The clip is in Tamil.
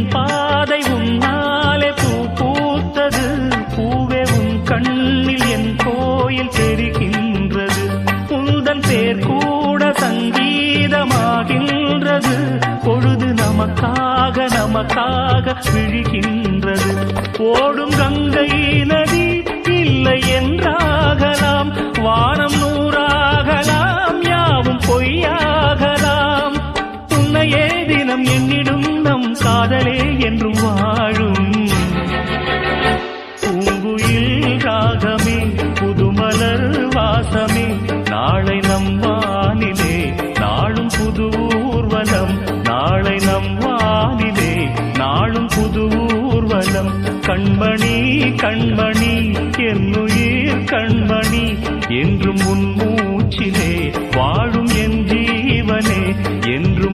என் பாதை உன்னாலே பூ பூத்தது. பூவே உன் கண்ணில் என் கோயில் தெரிகின்றது. உந்தன் பேர் கூட சங்கீதமாகின்றது. பொழுது நமக்காக நமக்காக விழுகின்றது. ஓடும் கங்கை நதி இல்லை என்றாகலாம். வானம் நூறாகலாம், யாவும் பொய்யாகலாம். உன்னையே தினம் எண்ணிடும் நம் காதலே என்றும் வாழும். பூங்குயில் ராகமே, புதுமலர் வாசமே, நாளை நம் வானிலே நாளும் புது ஊர்வலம். நாளை நம் வானிலே நாளும் புது ஊர்வலம். கண்மணி கண்மணி என்னுயிர் கண்மணி என்றும் உன்